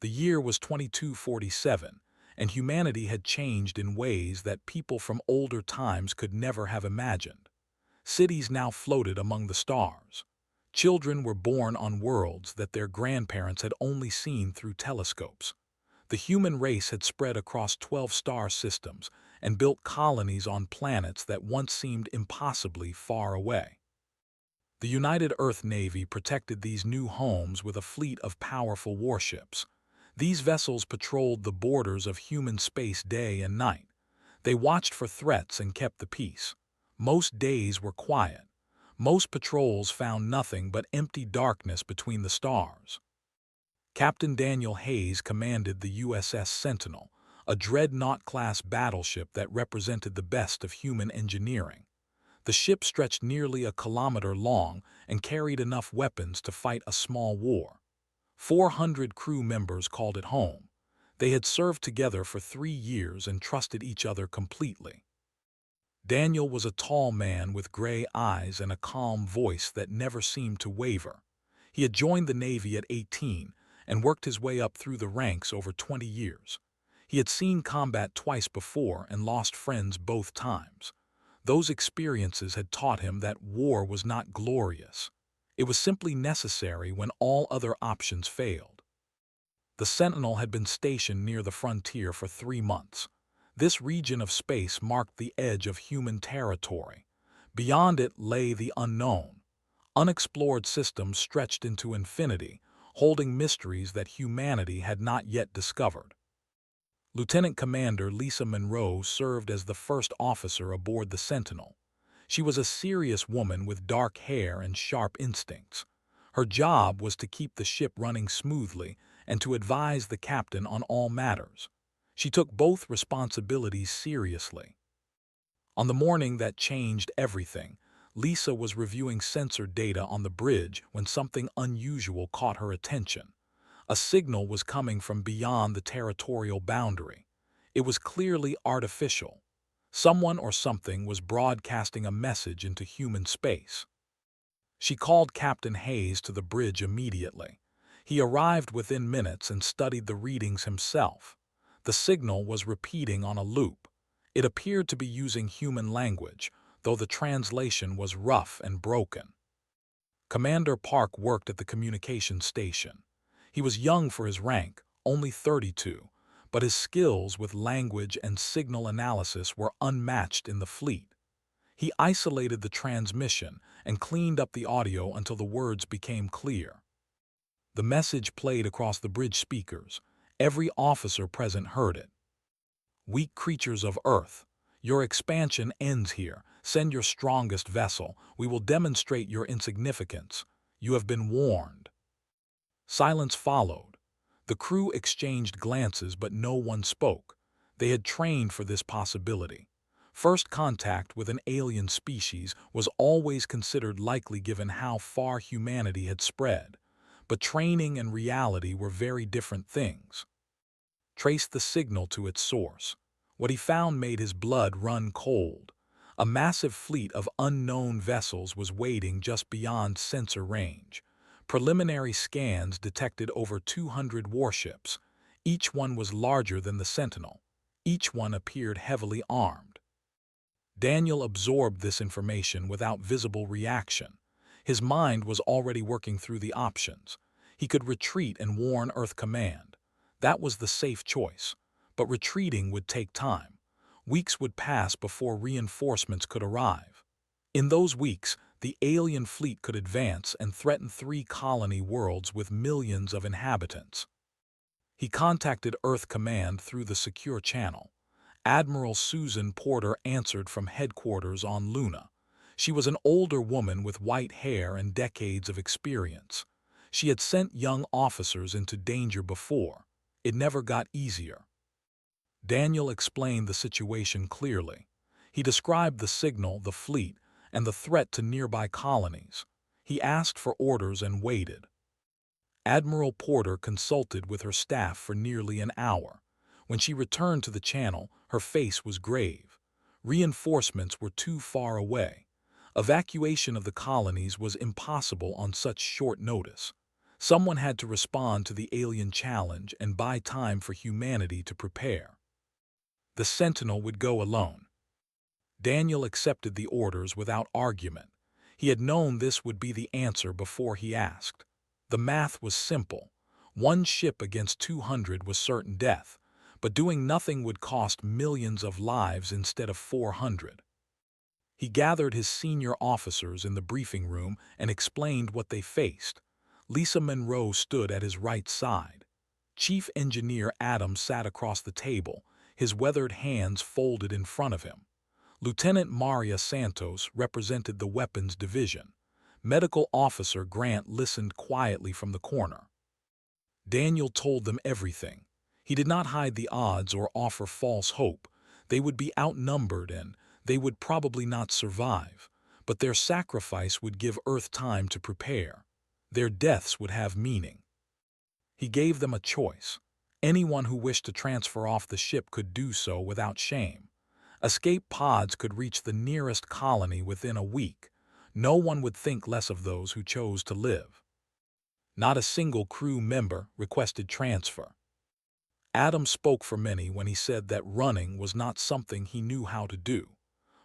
The year was 2247, and humanity had changed in ways that people from older times could never have imagined. Cities now floated among the stars. Children were born on worlds that their grandparents had only seen through telescopes. The human race had spread across 12 star systems and built colonies on planets that once seemed impossibly far away. The United Earth Navy protected these new homes with a fleet of powerful warships. These vessels patrolled the borders of human space day and night. They watched for threats and kept the peace. Most days were quiet. Most patrols found nothing but empty darkness between the stars. Captain Daniel Hayes commanded the USS Sentinel, a dreadnought-class battleship that represented the best of human engineering. The ship stretched nearly a kilometer long and carried enough weapons to fight a small war. 400 crew members called it home. They had served together for 3 years and trusted each other completely. Daniel was a tall man with gray eyes and a calm voice that never seemed to waver. He had joined the Navy at 18 and worked his way up through the ranks over 20 years. He had seen combat twice before and lost friends both times. Those experiences had taught him that war was not glorious. It was simply necessary when all other options failed. The Sentinel had been stationed near the frontier for 3 months. This region of space marked the edge of human territory. Beyond it lay the unknown. Unexplored systems stretched into infinity, holding mysteries that humanity had not yet discovered. Lieutenant Commander Lisa Monroe served as the first officer aboard the Sentinel. She was a serious woman with dark hair and sharp instincts. Her job was to keep the ship running smoothly and to advise the captain on all matters. She took both responsibilities seriously. On the morning that changed everything, Lisa was reviewing sensor data on the bridge when something unusual caught her attention. A signal was coming from beyond the territorial boundary. It was clearly artificial. Someone or something was broadcasting a message into human space. She called Captain Hayes to the bridge immediately. He arrived within minutes and studied the readings himself. The signal was repeating on a loop. It appeared to be using human language, though the translation was rough and broken. Commander Park worked at the communications station. He was young for his rank, only 32, but his skills with language and signal analysis were unmatched in the fleet. He isolated the transmission and cleaned up the audio until the words became clear. The message played across the bridge speakers. Every officer present heard it. "Weak creatures of Earth, your expansion ends here. Send your strongest vessel. We will demonstrate your insignificance. You have been warned." Silence followed. The crew exchanged glances, but no one spoke. They had trained for this possibility. First contact with an alien species was always considered likely given how far humanity had spread. But training and reality were very different things. Traced the signal to its source. What he found made his blood run cold. A massive fleet of unknown vessels was waiting just beyond sensor range. Preliminary scans detected over 200 warships. Each one was larger than the Sentinel. Each one appeared heavily armed. Daniel absorbed this information without visible reaction. His mind was already working through the options. He could retreat and warn Earth Command. That was the safe choice. But retreating would take time. Weeks would pass before reinforcements could arrive. In those weeks, the alien fleet could advance and threaten 3 colony worlds with millions of inhabitants. He contacted Earth Command through the secure channel. Admiral Susan Porter answered from headquarters on Luna. She was an older woman with white hair and decades of experience. She had sent young officers into danger before. It never got easier. Daniel explained the situation clearly. He described the signal, the fleet, and the threat to nearby colonies. He asked for orders and waited. Admiral Porter consulted with her staff for nearly an hour. When she returned to the channel, her face was grave. Reinforcements were too far away. Evacuation of the colonies was impossible on such short notice. Someone had to respond to the alien challenge and buy time for humanity to prepare. The Sentinel would go alone. Daniel accepted the orders without argument. He had known this would be the answer before he asked. The math was simple. One ship against 200 was certain death, but doing nothing would cost millions of lives instead of 400. He gathered his senior officers in the briefing room and explained what they faced. Lisa Monroe stood at his right side. Chief Engineer Adams sat across the table, his weathered hands folded in front of him. Lieutenant Maria Santos represented the Weapons Division. Medical Officer Grant listened quietly from the corner. Daniel told them everything. He did not hide the odds or offer false hope. They would be outnumbered and they would probably not survive, but their sacrifice would give Earth time to prepare. Their deaths would have meaning. He gave them a choice. Anyone who wished to transfer off the ship could do so without shame. Escape pods could reach the nearest colony within a week. No one would think less of those who chose to live. Not a single crew member requested transfer. Adam spoke for many when he said that running was not something he knew how to do.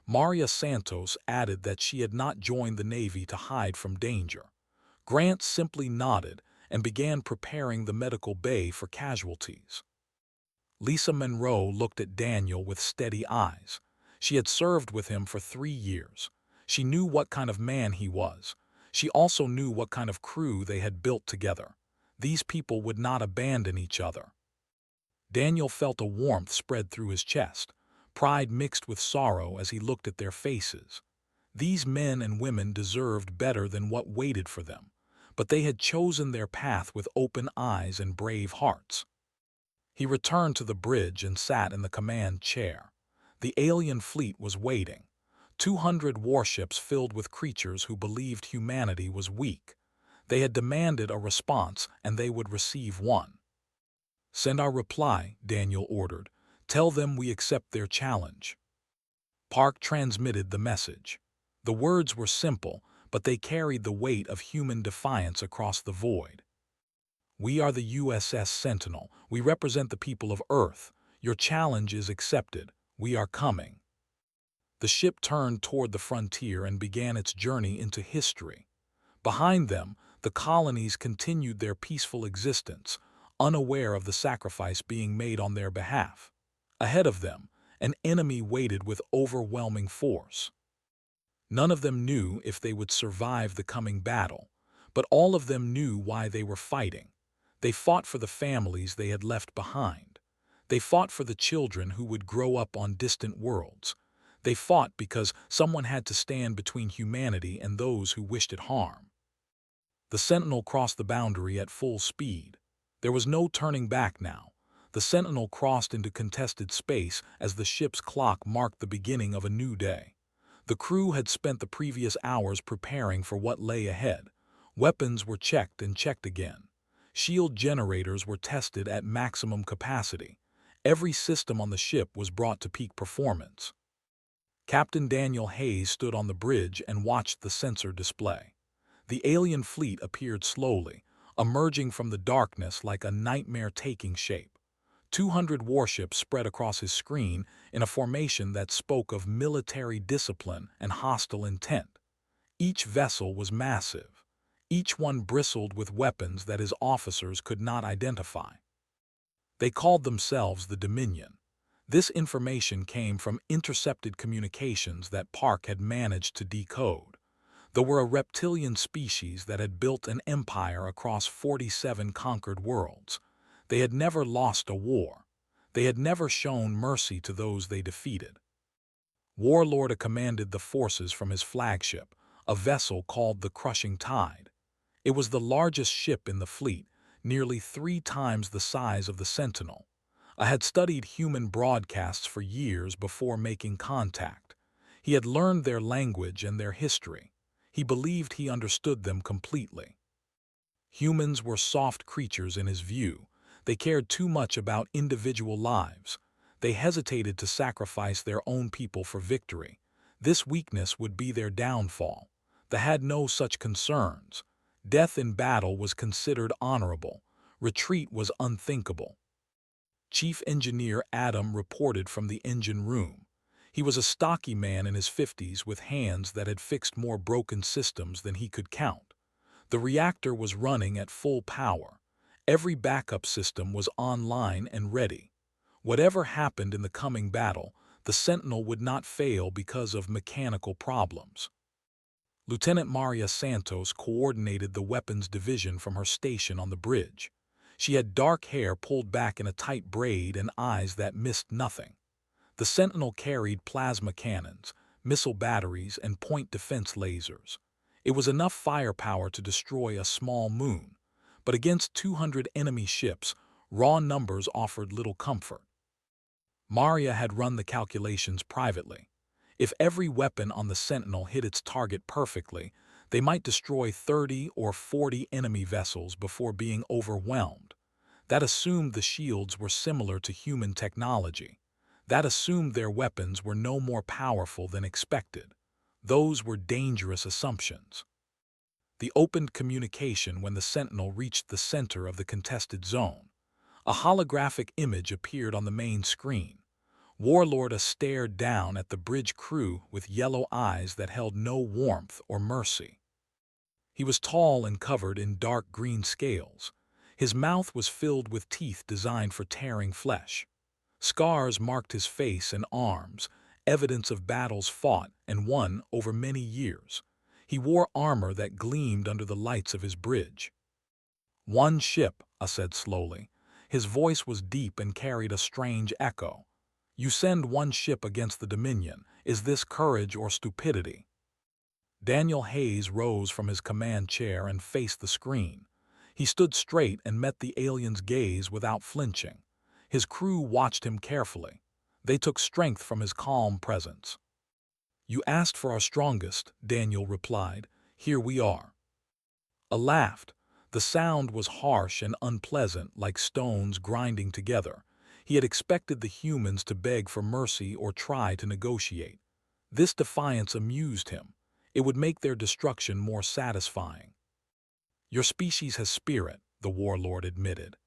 Maria Santos added that she had not joined the Navy to hide from danger. Grant simply nodded and began preparing the medical bay for casualties. Lisa Monroe looked at Daniel with steady eyes. She had served with him for 3 years. She knew what kind of man he was. She also knew what kind of crew they had built together. These people would not abandon each other. Daniel felt a warmth spread through his chest, pride mixed with sorrow as he looked at their faces. These men and women deserved better than what waited for them, but they had chosen their path with open eyes and brave hearts. He returned to the bridge and sat in the command chair. The alien fleet was waiting. 200 warships filled with creatures who believed humanity was weak. They had demanded a response, and they would receive one. "Send our reply," Daniel ordered. "Tell them we accept their challenge." Park transmitted the message. The words were simple, but they carried the weight of human defiance across the void. "We are the USS Sentinel. We represent the people of Earth. Your challenge is accepted. We are coming." The ship turned toward the frontier and began its journey into history. Behind them, the colonies continued their peaceful existence, unaware of the sacrifice being made on their behalf. Ahead of them, an enemy waited with overwhelming force. None of them knew if they would survive the coming battle, but all of them knew why they were fighting. They fought for the families they had left behind. They fought for the children who would grow up on distant worlds. They fought because someone had to stand between humanity and those who wished it harm. The Sentinel crossed the boundary at full speed. There was no turning back now. The Sentinel crossed into contested space as the ship's clock marked the beginning of a new day. The crew had spent the previous hours preparing for what lay ahead. Weapons were checked and checked again. Shield generators were tested at maximum capacity. Every system on the ship was brought to peak performance. Captain Daniel Hayes stood on the bridge and watched the sensor display. The alien fleet appeared slowly, emerging from the darkness like a nightmare taking shape. 200 warships spread across his screen in a formation that spoke of military discipline and hostile intent. Each vessel was massive. Each one bristled with weapons that his officers could not identify. They called themselves the Dominion. This information came from intercepted communications that Park had managed to decode. They were a reptilian species that had built an empire across 47 conquered worlds. They had never lost a war. They had never shown mercy to those they defeated. Warlord commanded the forces from his flagship, a vessel called the Crushing Tide. It was the largest ship in the fleet, nearly 3 times the size of the Sentinel. I had studied human broadcasts for years before making contact. He had learned their language and their history. He believed he understood them completely. Humans were soft creatures in his view. They cared too much about individual lives. They hesitated to sacrifice their own people for victory. This weakness would be their downfall. They had no such concerns. Death in battle was considered honorable. Retreat was unthinkable. Chief Engineer Adam reported from the engine room. He was a stocky man in his 50s with hands that had fixed more broken systems than he could count. The reactor was running at full power. Every backup system was online and ready. Whatever happened in the coming battle, the Sentinel would not fail because of mechanical problems. Lieutenant Maria Santos coordinated the weapons division from her station on the bridge. She had dark hair pulled back in a tight braid and eyes that missed nothing. The Sentinel carried plasma cannons, missile batteries, and point defense lasers. It was enough firepower to destroy a small moon, but against 200 enemy ships, raw numbers offered little comfort. Maria had run the calculations privately. If every weapon on the Sentinel hit its target perfectly, they might destroy 30 or 40 enemy vessels before being overwhelmed. That assumed the shields were similar to human technology. That assumed their weapons were no more powerful than expected. Those were dangerous assumptions. The opened communication when the Sentinel reached the center of the contested zone. A holographic image appeared on the main screen. Warlord stared down at the bridge crew with yellow eyes that held no warmth or mercy. He was tall and covered in dark green scales. His mouth was filled with teeth designed for tearing flesh. Scars marked his face and arms, evidence of battles fought and won over many years. He wore armor that gleamed under the lights of his bridge. "One ship," said slowly. His voice was deep and carried a strange echo. "You send one ship against the Dominion. Is this courage or stupidity?" Daniel Hayes rose from his command chair and faced the screen. He stood straight and met the alien's gaze without flinching. His crew watched him carefully. They took strength from his calm presence. "You asked for our strongest," Daniel replied. "Here we are." A laughed. The sound was harsh and unpleasant, like stones grinding together. He had expected the humans to beg for mercy or try to negotiate. This defiance amused him. It would make their destruction more satisfying. "Your species has spirit," the warlord admitted.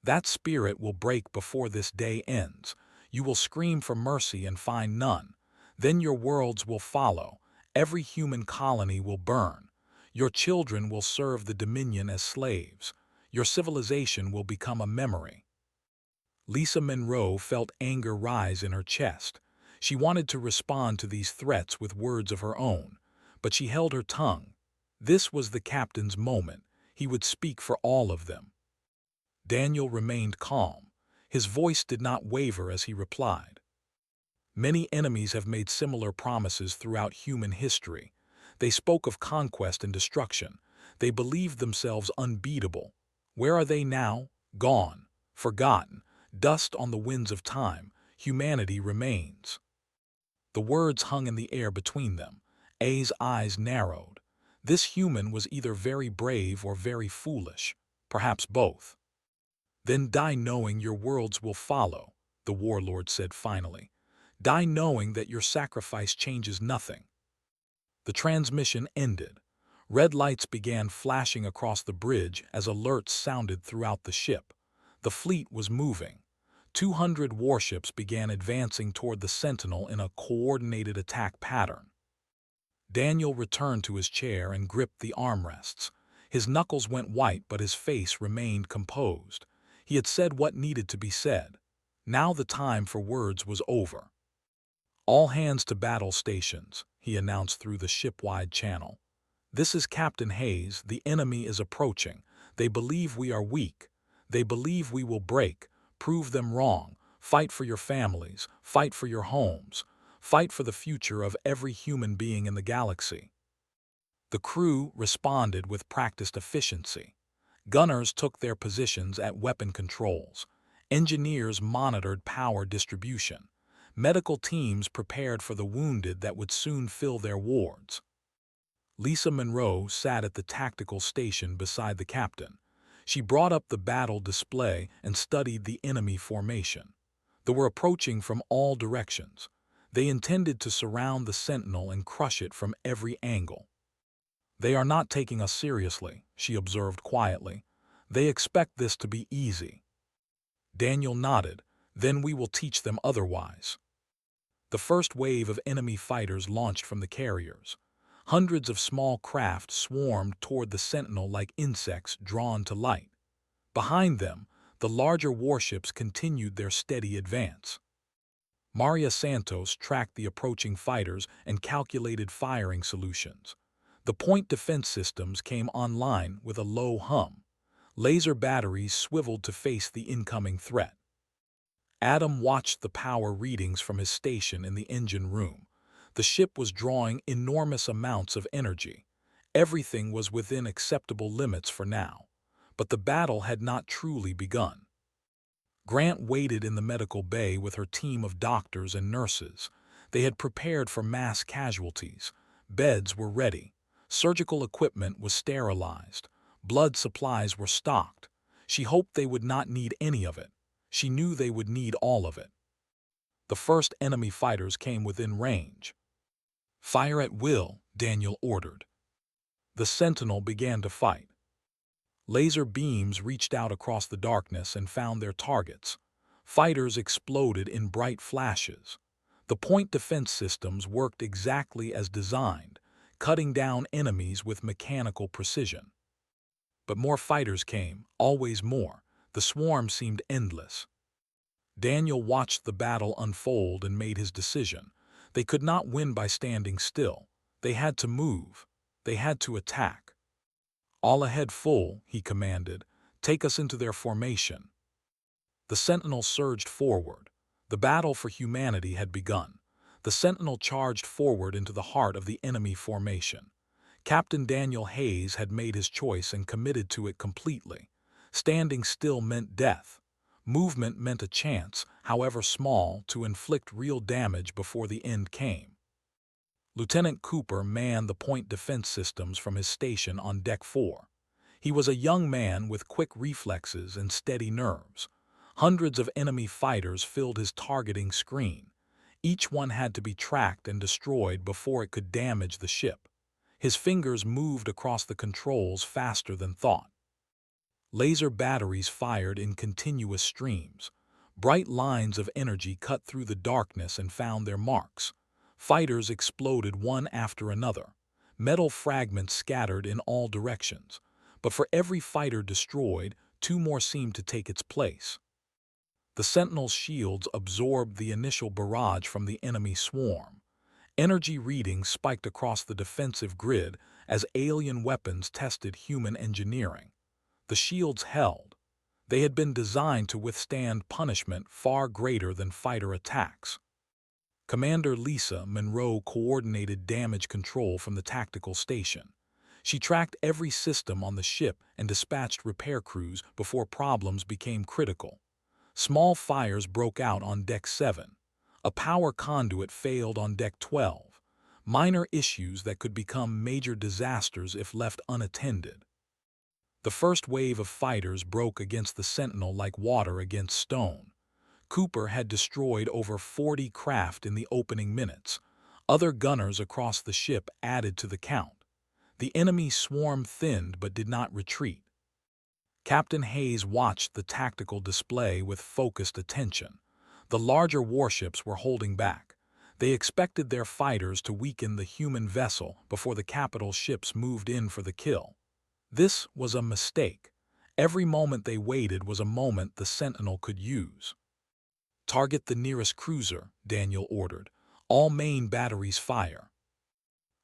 "That spirit will break before this day ends. You will scream for mercy and find none. Then your worlds will follow. Every human colony will burn. Your children will serve the Dominion as slaves. Your civilization will become a memory." Lisa Monroe felt anger rise in her chest. She wanted to respond to these threats with words of her own, but she held her tongue. This was the captain's moment. He would speak for all of them. Daniel remained calm. His voice did not waver as he replied. "Many enemies have made similar promises throughout human history. They spoke of conquest and destruction. They believed themselves unbeatable. Where are they now? Gone. Forgotten. Dust on the winds of time. Humanity remains." The words hung in the air between them. A's eyes narrowed. This human was either very brave or very foolish, perhaps both. "Then die knowing your worlds will follow," the warlord said finally. "Die knowing that your sacrifice changes nothing." The transmission ended. Red lights began flashing across the bridge as alerts sounded throughout the ship. The fleet was moving. 200 warships began advancing toward the Sentinel in a coordinated attack pattern. Daniel returned to his chair and gripped the armrests. His knuckles went white, but his face remained composed. He had said what needed to be said. Now the time for words was over. "All hands to battle stations," he announced through the ship-wide channel. "This is Captain Hayes. The enemy is approaching. They believe we are weak. They believe we will break. Prove them wrong. Fight for your families. Fight for your homes. Fight for the future of every human being in the galaxy." The crew responded with practiced efficiency. Gunners took their positions at weapon controls. Engineers monitored power distribution. Medical teams prepared for the wounded that would soon fill their wards. Lisa Monroe sat at the tactical station beside the captain. She brought up the battle display and studied the enemy formation. They were approaching from all directions. They intended to surround the Sentinel and crush it from every angle. "They are not taking us seriously," she observed quietly. "They expect this to be easy." Daniel nodded. "Then we will teach them otherwise." The first wave of enemy fighters launched from the carriers. Hundreds of small craft swarmed toward the Sentinel like insects drawn to light. Behind them, the larger warships continued their steady advance. Maria Santos tracked the approaching fighters and calculated firing solutions. The point defense systems came online with a low hum. Laser batteries swiveled to face the incoming threat. Adam watched the power readings from his station in the engine room. The ship was drawing enormous amounts of energy. Everything was within acceptable limits for now. But the battle had not truly begun. Grant waited in the medical bay with her team of doctors and nurses. They had prepared for mass casualties. Beds were ready. Surgical equipment was sterilized. Blood supplies were stocked. She hoped they would not need any of it. She knew they would need all of it. The first enemy fighters came within range. "Fire at will," Daniel ordered. The Sentinel began to fight. Laser beams reached out across the darkness and found their targets. Fighters exploded in bright flashes. The point defense systems worked exactly as designed, cutting down enemies with mechanical precision. But more fighters came, always more. The swarm seemed endless. Daniel watched the battle unfold and made his decision. They could not win by standing still. They had to move. They had to attack. "All ahead full," he commanded. "Take us into their formation." The Sentinel surged forward. The battle for humanity had begun. The Sentinel charged forward into the heart of the enemy formation. Captain Daniel Hayes had made his choice and committed to it completely. Standing still meant death. Movement meant a chance, however small, to inflict real damage before the end came. Lieutenant Cooper manned the point defense systems from his station on Deck 4. He was a young man with quick reflexes and steady nerves. Hundreds of enemy fighters filled his targeting screen. Each one had to be tracked and destroyed before it could damage the ship. His fingers moved across the controls faster than thought. Laser batteries fired in continuous streams. Bright lines of energy cut through the darkness and found their marks. Fighters exploded one after another. Metal fragments scattered in all directions. But for every fighter destroyed, two more seemed to take its place. The Sentinel's shields absorbed the initial barrage from the enemy swarm. Energy readings spiked across the defensive grid as alien weapons tested human engineering. The shields held. They had been designed to withstand punishment far greater than fighter attacks. Commander Lisa Monroe coordinated damage control from the tactical station. She tracked every system on the ship and dispatched repair crews before problems became critical. Small fires broke out on Deck 7. A power conduit failed on Deck 12. Minor issues that could become major disasters if left unattended. The first wave of fighters broke against the Sentinel like water against stone. Cooper had destroyed over 40 craft in the opening minutes. Other gunners across the ship added to the count. The enemy swarm thinned but did not retreat. Captain Hayes watched the tactical display with focused attention. The larger warships were holding back. They expected their fighters to weaken the human vessel before the capital ships moved in for the kill. This was a mistake. Every moment they waited was a moment the Sentinel could use. "Target the nearest cruiser," Daniel ordered. "All main batteries fire."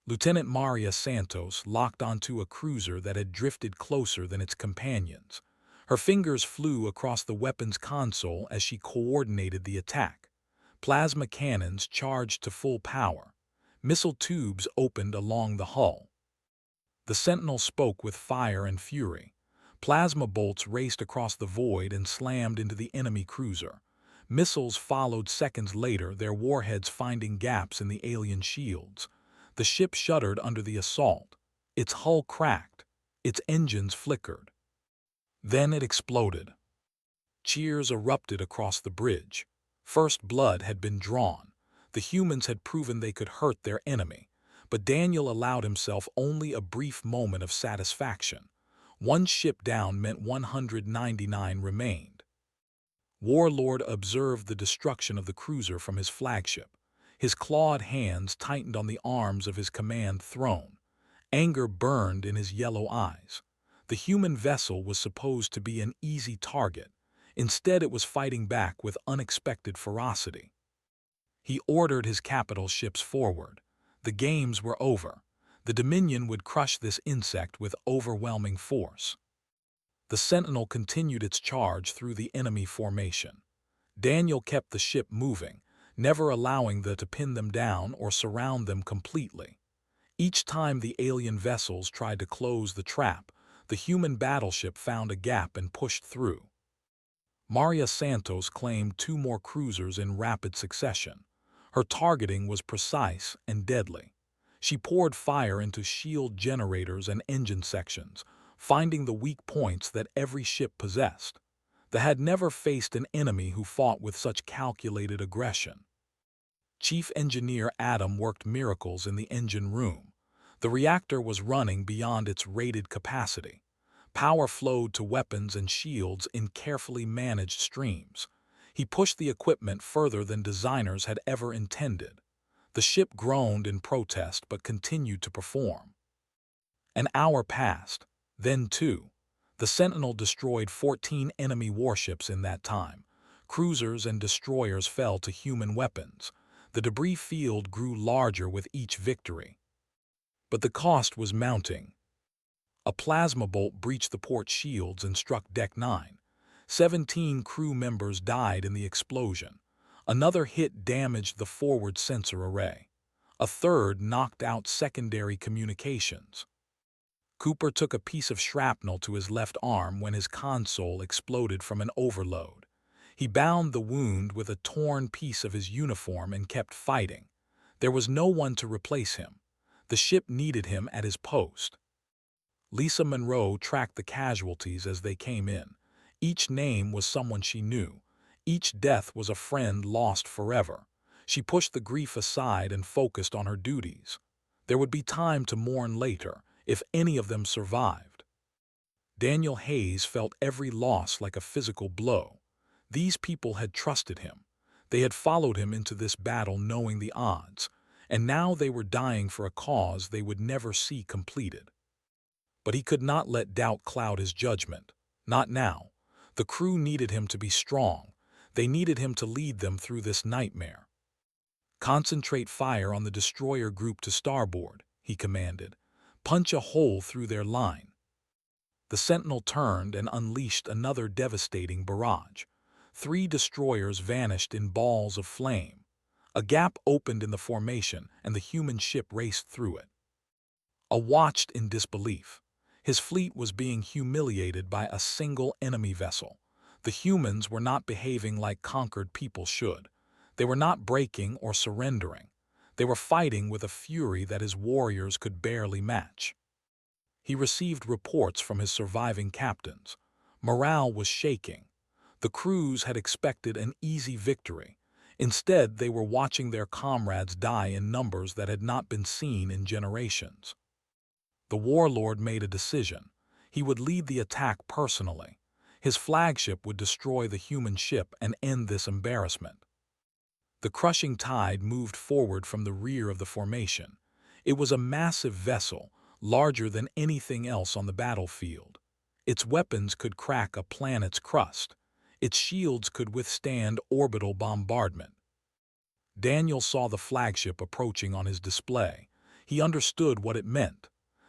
Lieutenant Maria Santos locked onto a cruiser that had drifted closer than its companions. Her fingers flew across the weapons console as she coordinated the attack. Plasma cannons charged to full power. Missile tubes opened along the hull. The Sentinel spoke with fire and fury. Plasma bolts raced across the void and slammed into the enemy cruiser. Missiles followed seconds later, their warheads finding gaps in the alien shields. The ship shuddered under the assault. Its hull cracked. Its engines flickered. Then it exploded. Cheers erupted across the bridge. First blood had been drawn. The humans had proven they could hurt their enemy. But Daniel allowed himself only a brief moment of satisfaction. One ship down meant 199 remained. Warlord observed the destruction of the cruiser from his flagship. His clawed hands tightened on the arms of his command throne. Anger burned in his yellow eyes. The human vessel was supposed to be an easy target. Instead, it was fighting back with unexpected ferocity. He ordered his capital ships forward. The games were over. The Dominion would crush this insect with overwhelming force. The Sentinel continued its charge through the enemy formation. Daniel kept the ship moving, never allowing them to pin them down or surround them completely. Each time the alien vessels tried to close the trap, the human battleship found a gap and pushed through. Maria Santos claimed 2 more cruisers in rapid succession. Her targeting was precise and deadly. She poured fire into shield generators and engine sections, finding the weak points that every ship possessed. They had never faced an enemy who fought with such calculated aggression. Chief Engineer Adam worked miracles in the engine room. The reactor was running beyond its rated capacity. Power flowed to weapons and shields in carefully managed streams. He pushed the equipment further than designers had ever intended. The ship groaned in protest but continued to perform. An hour passed. Then 2. The Sentinel destroyed 14 enemy warships in that time. Cruisers and destroyers fell to human weapons. The debris field grew larger with each victory. But the cost was mounting. A plasma bolt breached the port shields and struck Deck 9. 17 crew members died in the explosion. Another hit damaged the forward sensor array. A third knocked out secondary communications. Cooper took a piece of shrapnel to his left arm when his console exploded from an overload. He bound the wound with a torn piece of his uniform and kept fighting. There was no one to replace him. The ship needed him at his post. Lisa Monroe tracked the casualties as they came in. Each name was someone she knew. Each death was a friend lost forever. She pushed the grief aside and focused on her duties. There would be time to mourn later, if any of them survived. Daniel Hayes felt every loss like a physical blow. These people had trusted him. They had followed him into this battle knowing the odds, and now they were dying for a cause they would never see completed. But he could not let doubt cloud his judgment. Not now. The crew needed him to be strong. They needed him to lead them through this nightmare. "Concentrate fire on the destroyer group to starboard," he commanded. "Punch a hole through their line." The Sentinel turned and unleashed another devastating barrage. 3 destroyers vanished in balls of flame. A gap opened in the formation, and the human ship raced through it. Watched in disbelief. His fleet was being humiliated by a single enemy vessel. The humans were not behaving like conquered people should. They were not breaking or surrendering. They were fighting with a fury that his warriors could barely match. He received reports from his surviving captains. Morale was shaking. The crews had expected an easy victory. Instead, they were watching their comrades die in numbers that had not been seen in generations. The warlord made a decision. He would lead the attack personally. His flagship would destroy the human ship and end this embarrassment. The crushing tide moved forward from the rear of the formation. It was a massive vessel, larger than anything else on the battlefield. Its weapons could crack a planet's crust. Its shields could withstand orbital bombardment. Daniel saw the flagship approaching on his display. He understood what it meant.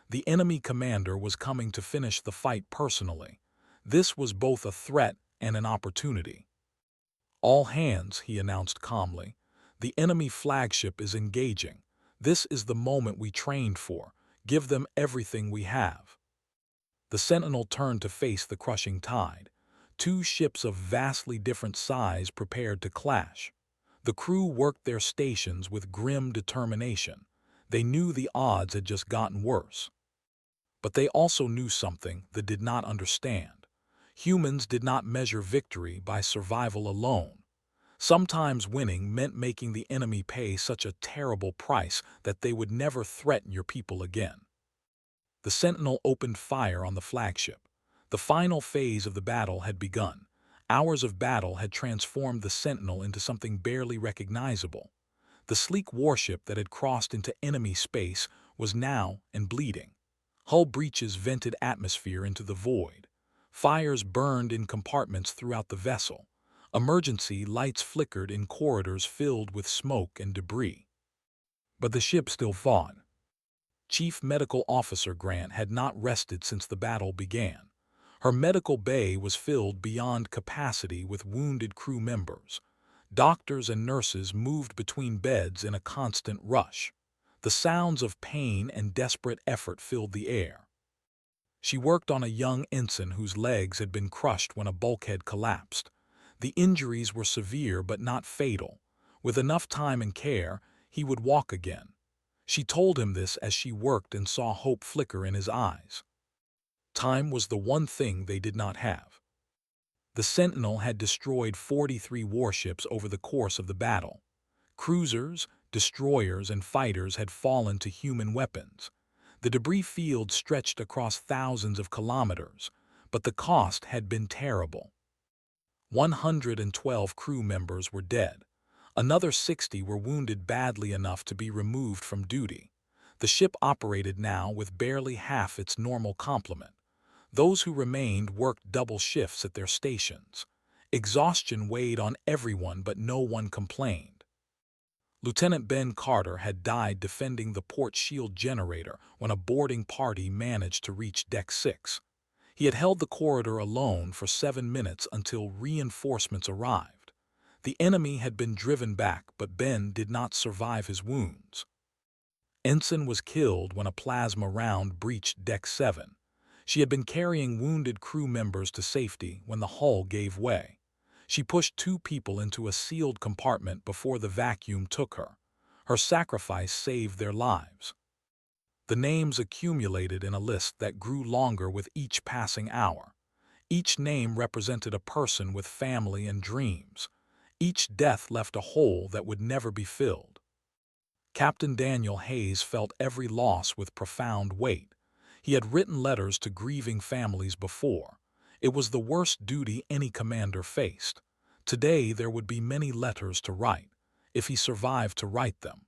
The enemy commander was coming to finish the fight personally. This was both a threat and an opportunity. "All hands," he announced calmly. "The enemy flagship is engaging. This is the moment we trained for. Give them everything we have." The Sentinel turned to face the crushing tide. 2 ships of vastly different size prepared to clash. The crew worked their stations with grim determination. They knew the odds had just gotten worse. But they also knew something they did not understand. Humans did not measure victory by survival alone. Sometimes winning meant making the enemy pay such a terrible price that they would never threaten your people again. The Sentinel opened fire on the flagship. The final phase of the battle had begun. Hours of battle had transformed the Sentinel into something barely recognizable. The sleek warship that had crossed into enemy space was now and bleeding. Hull breaches vented atmosphere into the void. Fires burned in compartments throughout the vessel. Emergency lights flickered in corridors filled with smoke and debris. But the ship still fought. Chief Medical Officer Grant had not rested since the battle began. Her medical bay was filled beyond capacity with wounded crew members. Doctors and nurses moved between beds in a constant rush. The sounds of pain and desperate effort filled the air. She worked on a young ensign whose legs had been crushed when a bulkhead collapsed. The injuries were severe but not fatal. With enough time and care, he would walk again. She told him this as she worked and saw hope flicker in his eyes. Time was the one thing they did not have. The Sentinel had destroyed 43 warships over the course of the battle. Cruisers, destroyers, and fighters had fallen to human weapons. The debris field stretched across thousands of kilometers, but the cost had been terrible. 112 crew members were dead. Another 60 were wounded badly enough to be removed from duty. The ship operated now with barely half its normal complement. Those who remained worked double shifts at their stations. Exhaustion weighed on everyone, but no one complained. Lieutenant Ben Carter had died defending the port shield generator when a boarding party managed to reach Deck 6. He had held the corridor alone for 7 minutes until reinforcements arrived. The enemy had been driven back, but Ben did not survive his wounds. Ensign was killed when a plasma round breached Deck 7. She had been carrying wounded crew members to safety when the hull gave way. She pushed 2 people into a sealed compartment before the vacuum took her. Her sacrifice saved their lives. The names accumulated in a list that grew longer with each passing hour. Each name represented a person with family and dreams. Each death left a hole that would never be filled. Captain Daniel Hayes felt every loss with profound weight. He had written letters to grieving families before. It was the worst duty any commander faced. Today there would be many letters to write, if he survived to write them.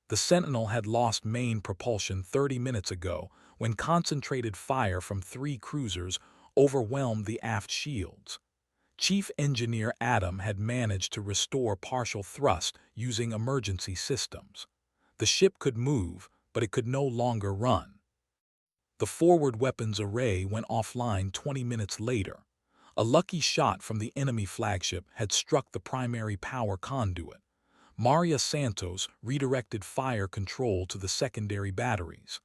The Sentinel had lost main propulsion 30 minutes ago when concentrated fire from 3 cruisers overwhelmed the aft shields. Chief Engineer Adam had managed to restore partial thrust using emergency systems. The ship could move, but it could no longer run. The forward weapons array went offline 20 minutes later. A lucky shot from the enemy flagship had struck the primary power conduit. Maria Santos redirected fire control to the secondary batteries.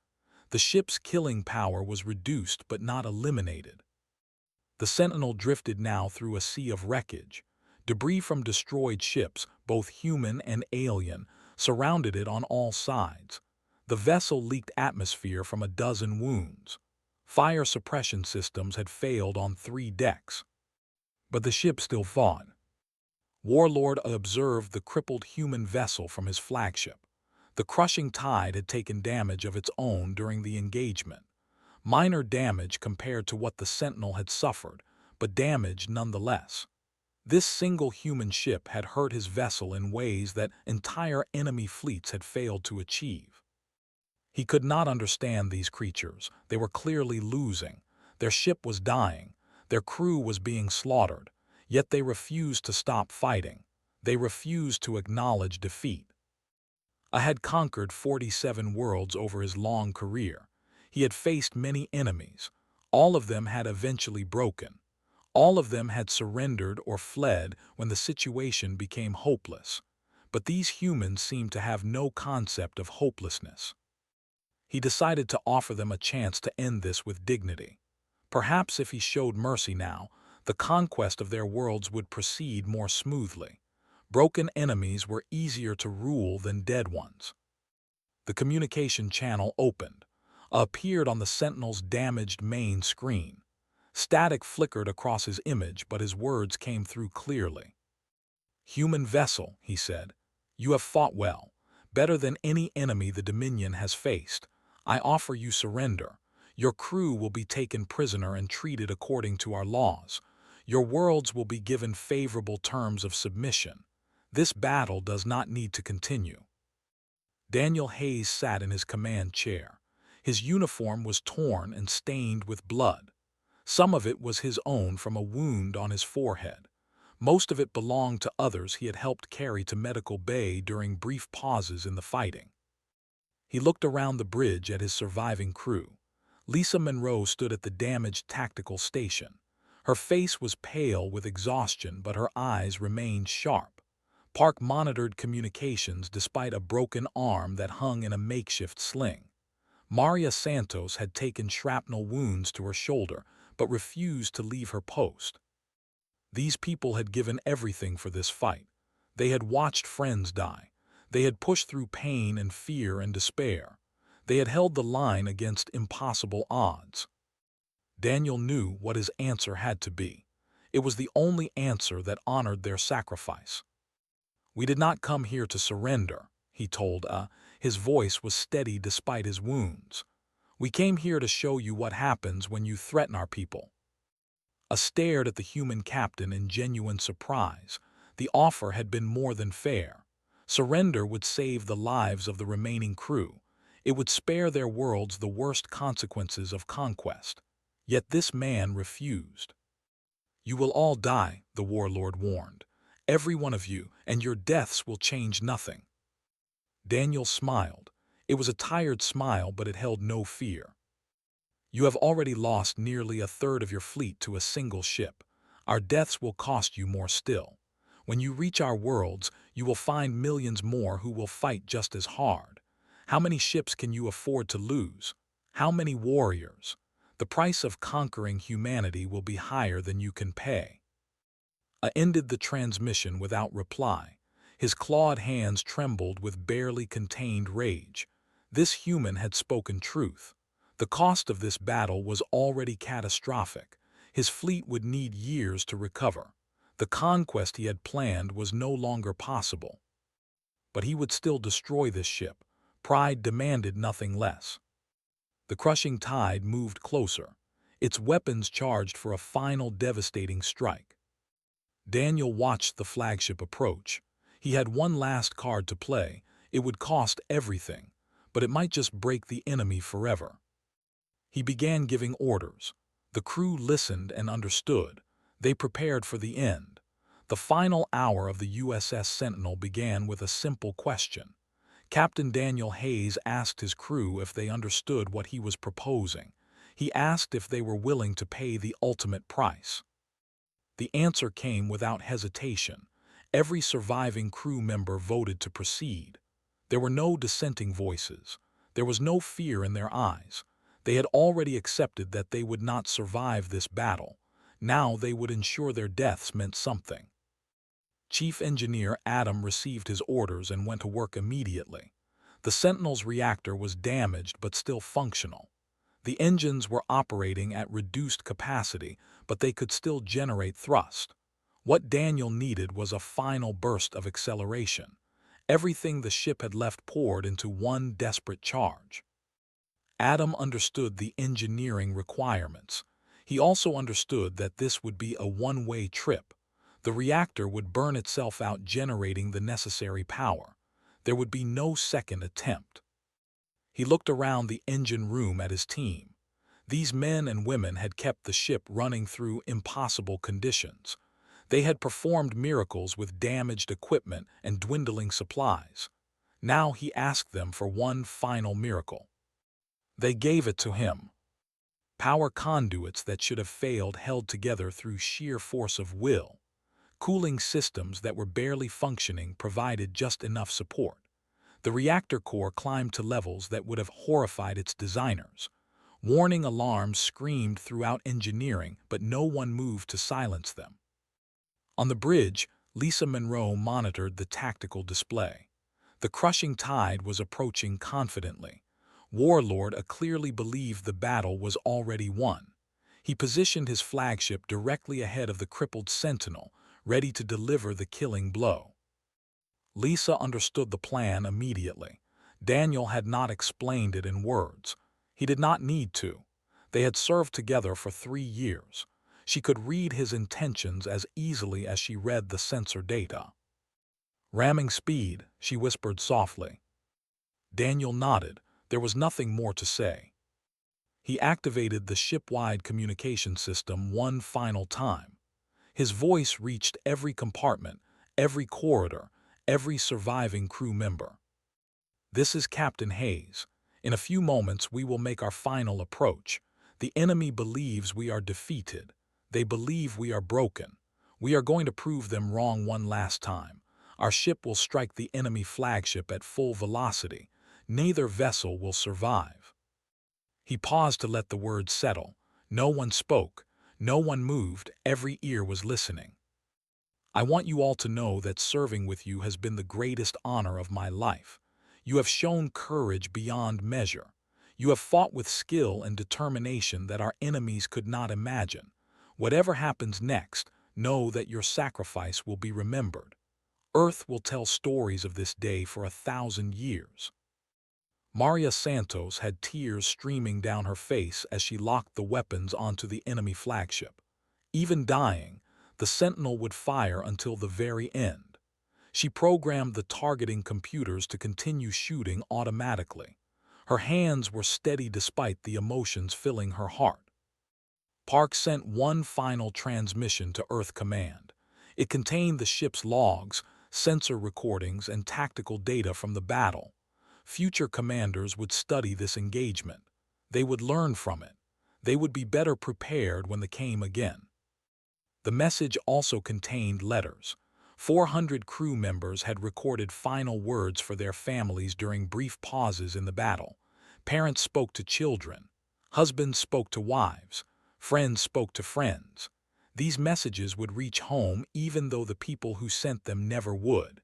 The ship's killing power was reduced but not eliminated. The Sentinel drifted now through a sea of wreckage. Debris from destroyed ships, both human and alien, surrounded it on all sides. The vessel leaked atmosphere from a dozen wounds. Fire suppression systems had failed on 3 decks. But the ship still fought. Warlord observed the crippled human vessel from his flagship. The crushing tide had taken damage of its own during the engagement. Minor damage compared to what the Sentinel had suffered, but damage nonetheless. This single human ship had hurt his vessel in ways that entire enemy fleets had failed to achieve. He could not understand these creatures. They were clearly losing. Their ship was dying. Their crew was being slaughtered. Yet they refused to stop fighting. They refused to acknowledge defeat. I had conquered 47 worlds over his long career. He had faced many enemies. All of them had eventually broken. All of them had surrendered or fled when the situation became hopeless. But these humans seemed to have no concept of hopelessness. He decided to offer them a chance to end this with dignity. Perhaps if he showed mercy now, the conquest of their worlds would proceed more smoothly. Broken enemies were easier to rule than dead ones. The communication channel opened. Appeared on the Sentinel's damaged main screen. Static flickered across his image, but his words came through clearly. "Human vessel," he said. "You have fought well, better than any enemy the Dominion has faced. I offer you surrender. Your crew will be taken prisoner and treated according to our laws. Your worlds will be given favorable terms of submission. This battle does not need to continue." Daniel Hayes sat in his command chair. His uniform was torn and stained with blood. Some of it was his own from a wound on his forehead. Most of it belonged to others he had helped carry to medical bay during brief pauses in the fighting. He looked around the bridge at his surviving crew. Lisa Monroe stood at the damaged tactical station. Her face was pale with exhaustion, but her eyes remained sharp. Park monitored communications despite a broken arm that hung in a makeshift sling. Maria Santos had taken shrapnel wounds to her shoulder, but refused to leave her post. These people had given everything for this fight. They had watched friends die. They had pushed through pain and fear and despair. They had held the line against impossible odds. Daniel knew what his answer had to be. It was the only answer that honored their sacrifice. "We did not come here to surrender," he told. His voice was steady despite his wounds. "We came here to show you what happens when you threaten our people." Stared at the human captain in genuine surprise. The offer had been more than fair. Surrender would save the lives of the remaining crew. It would spare their worlds the worst consequences of conquest. Yet this man refused. "You will all die," the warlord warned. "Every one of you, and your deaths will change nothing." Daniel smiled. It was a tired smile, but it held no fear. "You have already lost nearly a third of your fleet to a single ship. Our deaths will cost you more still. When you reach our worlds, you will find millions more who will fight just as hard. How many ships can you afford to lose? How many warriors? The price of conquering humanity will be higher than you can pay." Ended the transmission without reply. His clawed hands trembled with barely contained rage. This human had spoken truth. The cost of this battle was already catastrophic. His fleet would need years to recover. The conquest he had planned was no longer possible. But he would still destroy this ship. Pride demanded nothing less. The crushing tide moved closer. Its weapons charged for a final devastating strike. Daniel watched the flagship approach. He had one last card to play. It would cost everything, but it might just break the enemy forever. He began giving orders. The crew listened and understood. They prepared for the end. The final hour of the USS Sentinel began with a simple question. Captain Daniel Hayes asked his crew if they understood what he was proposing. He asked if they were willing to pay the ultimate price. The answer came without hesitation. Every surviving crew member voted to proceed. There were no dissenting voices. There was no fear in their eyes. They had already accepted that they would not survive this battle. Now they would ensure their deaths meant something. Chief Engineer Adam received his orders and went to work immediately. The Sentinel's reactor was damaged but still functional. The engines were operating at reduced capacity, but they could still generate thrust. What Daniel needed was a final burst of acceleration. Everything the ship had left poured into one desperate charge. Adam understood the engineering requirements. He also understood that this would be a one-way trip. The reactor would burn itself out, generating the necessary power. There would be no second attempt. He looked around the engine room at his team. These men and women had kept the ship running through impossible conditions. They had performed miracles with damaged equipment and dwindling supplies. Now he asked them for one final miracle. They gave it to him. Power conduits that should have failed held together through sheer force of will. Cooling systems that were barely functioning provided just enough support. The reactor core climbed to levels that would have horrified its designers. Warning alarms screamed throughout engineering, but no one moved to silence them. On the bridge, Lisa Monroe monitored the tactical display. The crushing tide was approaching confidently. Warlord clearly believed the battle was already won. He positioned his flagship directly ahead of the crippled Sentinel, ready to deliver the killing blow. Lisa understood the plan immediately. Daniel had not explained it in words. He did not need to. They had served together for 3 years. She could read his intentions as easily as she read the sensor data. Ramming speed, she whispered softly. Daniel nodded. There was nothing more to say. He activated the ship-wide communication system one final time. His voice reached every compartment, every corridor, every surviving crew member. This is Captain Hayes. In a few moments we will make our final approach. The enemy believes we are defeated. They believe we are broken. We are going to prove them wrong one last time. Our ship will strike the enemy flagship at full velocity. Neither vessel will survive. He paused to let the words settle. No one spoke. No one moved. Every ear was listening. I want you all to know that serving with you has been the greatest honor of my life. You have shown courage beyond measure. You have fought with skill and determination that our enemies could not imagine. Whatever happens next, know that your sacrifice will be remembered. Earth will tell stories of this day for 1,000 years. Maria Santos had tears streaming down her face as she locked the weapons onto the enemy flagship. Even dying, the Sentinel would fire until the very end. She programmed the targeting computers to continue shooting automatically. Her hands were steady despite the emotions filling her heart. Park sent one final transmission to Earth Command. It contained the ship's logs, sensor recordings, and tactical data from the battle. Future commanders would study this engagement. They would learn from it. They would be better prepared when they came again. The message also contained letters. 400 crew members had recorded final words for their families during brief pauses in the battle. Parents spoke to children. Husbands spoke to wives. Friends spoke to friends. These messages would reach home even though the people who sent them never would.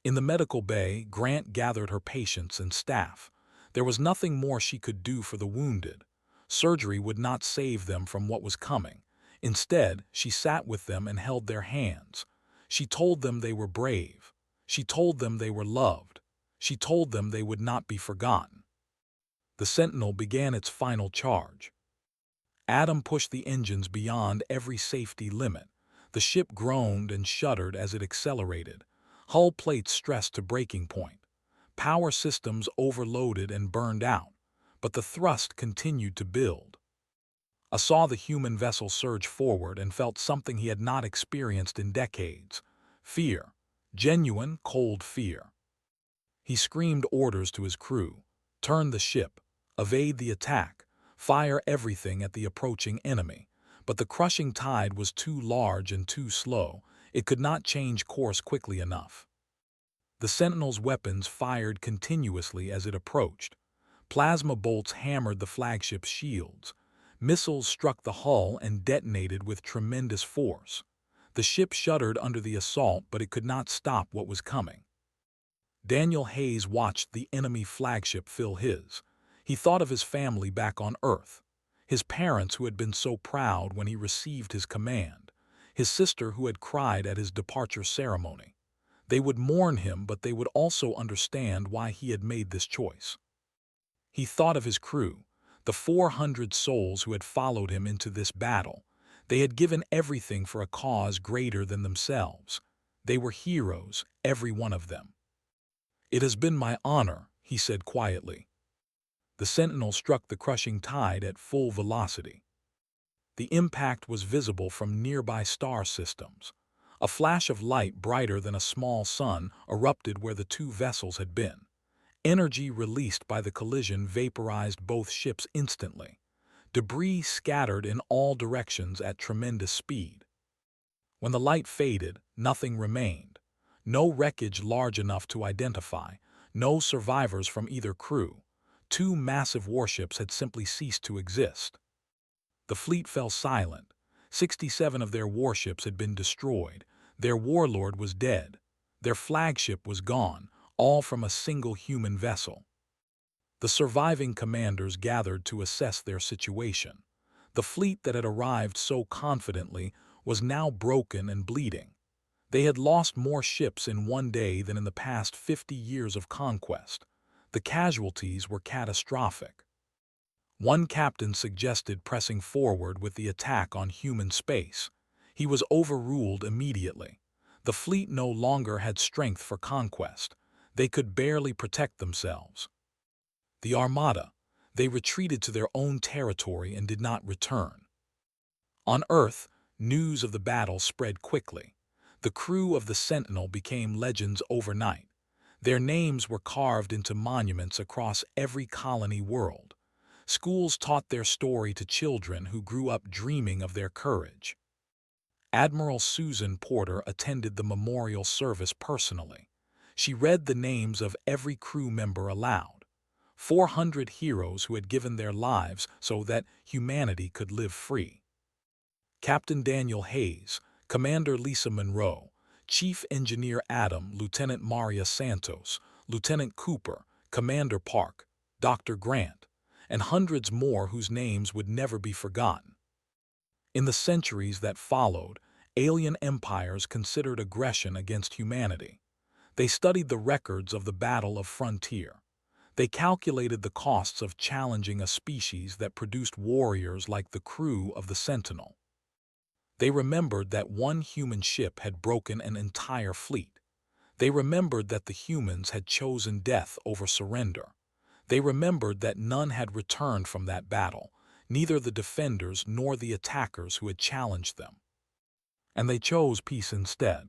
In the medical bay, Grant gathered her patients and staff. There was nothing more she could do for the wounded. Surgery would not save them from what was coming. Instead, she sat with them and held their hands. She told them they were brave. She told them they were loved. She told them they would not be forgotten. The Sentinel began its final charge. Adam pushed the engines beyond every safety limit. The ship groaned and shuddered as it accelerated. Hull plates stressed to breaking point. Power systems overloaded and burned out, but the thrust continued to build. I saw the human vessel surge forward and felt something he had not experienced in decades. Fear. Genuine, cold fear. He screamed orders to his crew. Turn the ship. Evade the attack. Fire everything at the approaching enemy. But the crushing tide was too large and too slow. It could not change course quickly enough. The Sentinel's weapons fired continuously as it approached. Plasma bolts hammered the flagship's shields. Missiles struck the hull and detonated with tremendous force. The ship shuddered under the assault, but it could not stop what was coming. Daniel Hayes watched the enemy flagship fill his. He thought of his family back on Earth. His parents who had been so proud when he received his command. His sister who had cried at his departure ceremony. They would mourn him, but they would also understand why he had made this choice. He thought of his crew, the 400 souls who had followed him into this battle. They had given everything for a cause greater than themselves. They were heroes, every one of them. It has been my honor, he said quietly. The Sentinel struck the crushing tide at full velocity. The impact was visible from nearby star systems. A flash of light brighter than a small sun erupted where the two vessels had been. Energy released by the collision vaporized both ships instantly. Debris scattered in all directions at tremendous speed. When the light faded, nothing remained. No wreckage large enough to identify, no survivors from either crew. Two massive warships had simply ceased to exist. The fleet fell silent. 67 of their warships had been destroyed. Their warlord was dead. Their flagship was gone, all from a single human vessel. The surviving commanders gathered to assess their situation. The fleet that had arrived so confidently was now broken and bleeding. They had lost more ships in one day than in the past 50 years of conquest. The casualties were catastrophic. One captain suggested pressing forward with the attack on human space. He was overruled immediately. The fleet no longer had strength for conquest. They could barely protect themselves. The Armada, they retreated to their own territory and did not return. On Earth, news of the battle spread quickly. The crew of the Sentinel became legends overnight. Their names were carved into monuments across every colony world. Schools taught their story to children who grew up dreaming of their courage. Admiral Susan Porter attended the memorial service personally. She read the names of every crew member aloud. 400 heroes who had given their lives so that humanity could live free. Captain Daniel Hayes, Commander Lisa Monroe, Chief Engineer Adam, Lieutenant Maria Santos, Lieutenant Cooper, Commander Park, Dr. Grant, and hundreds more whose names would never be forgotten. In the centuries that followed, alien empires considered aggression against humanity. They studied the records of the Battle of Frontier. They calculated the costs of challenging a species that produced warriors like the crew of the Sentinel. They remembered that one human ship had broken an entire fleet. They remembered that the humans had chosen death over surrender. They remembered that none had returned from that battle, neither the defenders nor the attackers who had challenged them. And they chose peace instead.